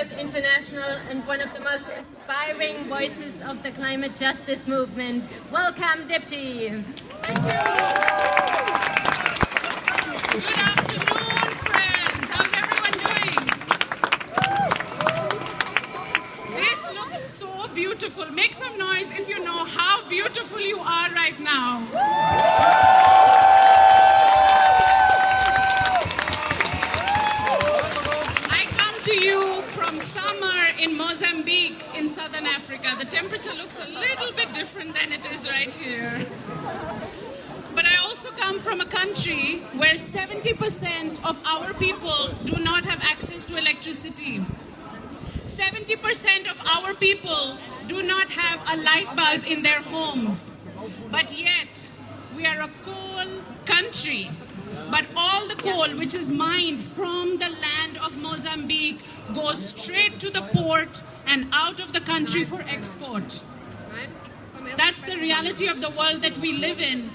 both international and one of the most inspiring voices of the climate justice movement. Welcome, Dipti. Thank you. Good afternoon, friends. How's everyone doing? This looks so beautiful. Make some noise if you know how beautiful you are right now. In Mozambique, in southern Africa. The temperature looks a little bit different than it is right here. But I also come from a country where 70% of our people do not have access to electricity. 70% of our people do not have a light bulb in their homes. But yet, we are a coal country. But all the coal which is mined from the land of Mozambique goes straight to the port and out of the country for export. That's the reality of the world that we live in.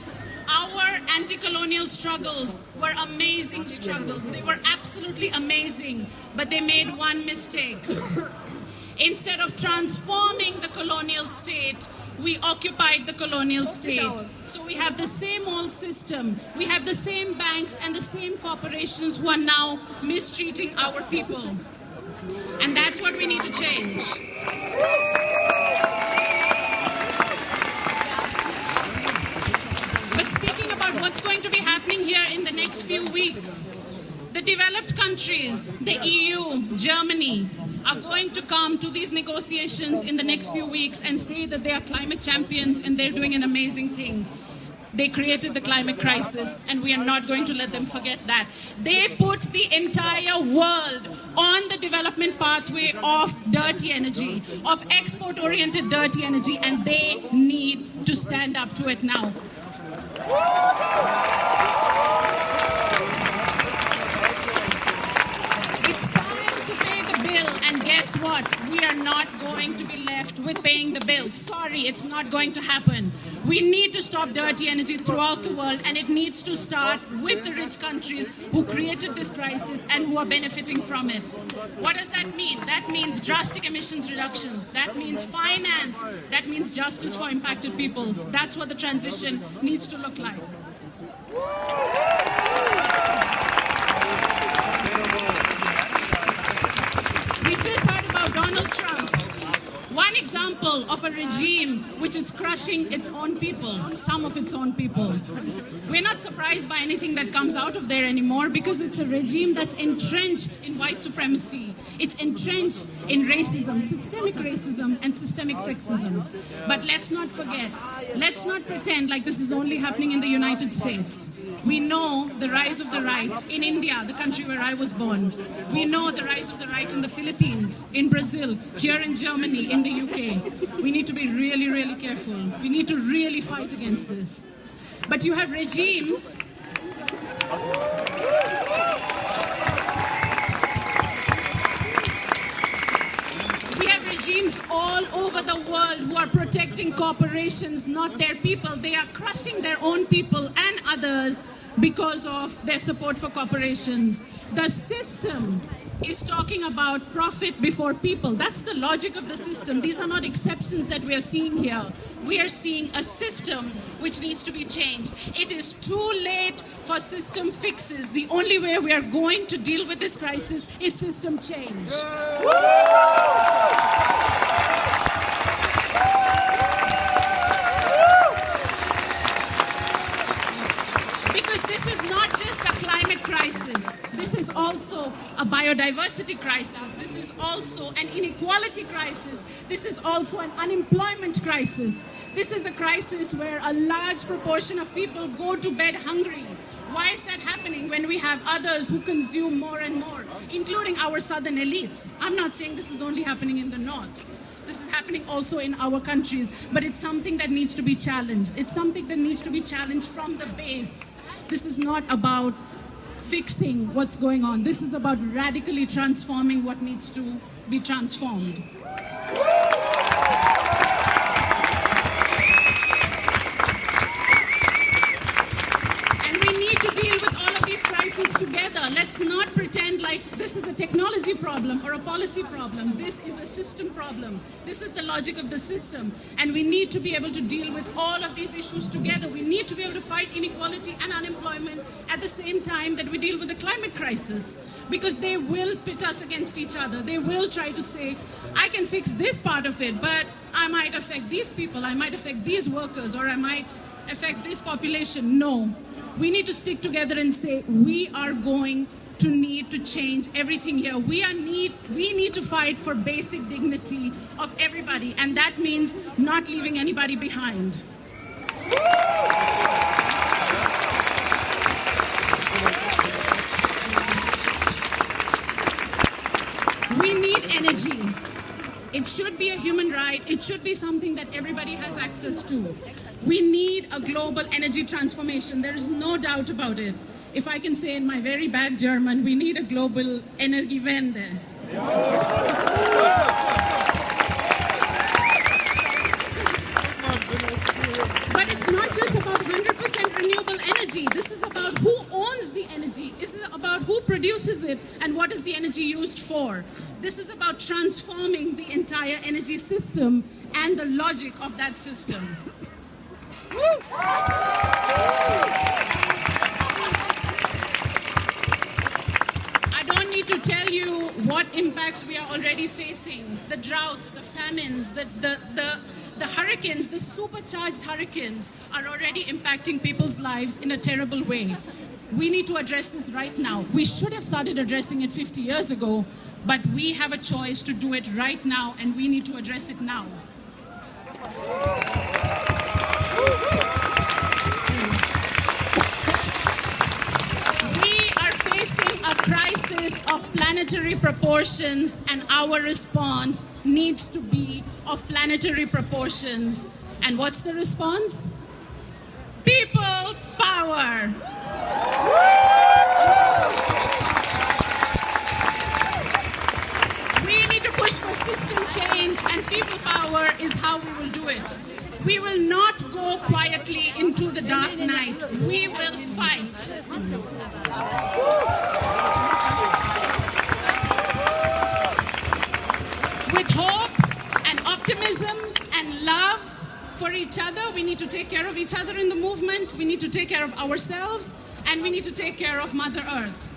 Our anti-colonial struggles were amazing struggles. They were absolutely amazing, but they made one mistake. Instead of transforming the colonial state, we occupied the colonial state. So we have the same old system. We have the same banks and the same corporations who are now mistreating our people. And that's what we need to change. But speaking about what's going to be happening here in the next few weeks, the developed countries, the EU, Germany, are going to come to these negotiations in the next few weeks and say that they are climate champions and they're doing an amazing thing. They created the climate crisis, and we are not going to let them forget that. They put the entire world on the development pathway of dirty energy, of export-oriented dirty energy, and they need to stand up to it now. And guess what? We are not going to be left with paying the bill. Sorry, it's not going to happen. We need to stop dirty energy throughout the world, and it needs to start with the rich countries who created this crisis and who are benefiting from it. What does that mean? That means drastic emissions reductions. That means finance. That means justice for impacted peoples. That's what the transition needs to look like. Donald Trump, one example of a regime which is crushing its own people, some of its own people. We're not surprised by anything that comes out of there anymore because it's a regime that's entrenched in white supremacy. It's entrenched in racism, systemic racism and systemic sexism. But let's not forget, let's not pretend like this is only happening in the United States. We know the rise of the right in India, the country where I was born. We know the rise of the right in the Philippines, in Brazil, here in Germany, in the UK. We need to be really, really careful. We need to really fight against this. But you have regimes regimes all over the world who are protecting corporations, not their people. They are crushing their own people and others because of their support for corporations. The system is talking about profit before people. That's the logic of the system. These are not exceptions that we are seeing here. We are seeing a system which needs to be changed. It is too late for system fixes. The only way we are going to deal with this crisis is system change. Because this is not just a climate crisis. This is also a biodiversity crisis. This is also an inequality crisis. This is also an unemployment crisis. This is a crisis where a large proportion of people go to bed hungry. Why is that happening when we have others who consume more and more, including our southern elites? I'm not saying this is only happening in the north. This is happening also in our countries, but it's something that needs to be challenged. It's something that needs to be challenged from the base. This is not about fixing what's going on. This is about radically transforming what needs to be transformed. And we need to deal with all of these crises together. Let's not pretend like this is a technology problem or a policy problem. This is a system problem. This is the logic of the system. And we need to be able to deal with all of these issues together. We need to be able to fight inequality and unemployment at the same time that we deal with the climate crisis. Because they will pit us against each other. They will try to say, I can fix this part of it, but I might affect these people, I might affect these workers, or I might affect this population. No. We need to stick together and say, we are going to need to change everything here. We need to fight for basic dignity of everybody, and that means not leaving anybody behind. We need energy. It should be a human right. It should be something that everybody has access to. We need a global energy transformation. There is no doubt about it. If I can say in my very bad German, we need a global Energiewende. But it's not just about 100% renewable energy. This is about who owns the energy. This is about who produces it and what is the energy used for. This is about transforming the entire energy system and the logic of that system. I don't need to tell you what impacts we are already facing. The droughts, the famines, the hurricanes, the supercharged hurricanes are already impacting people's lives in a terrible way. We need to address this right now. We should have started addressing it 50 years ago, but we have a choice to do it right now, and we need to address it now. We are facing a crisis of planetary proportions, and our response needs to be of planetary proportions. And what's the response? People power. We need to push for system change, and people power is how we will do it. We will not go quietly into the dark night. We will fight. With hope and optimism and love for each other, we need to take care of each other in the movement. We need to take care of ourselves, and we need to take care of Mother Earth.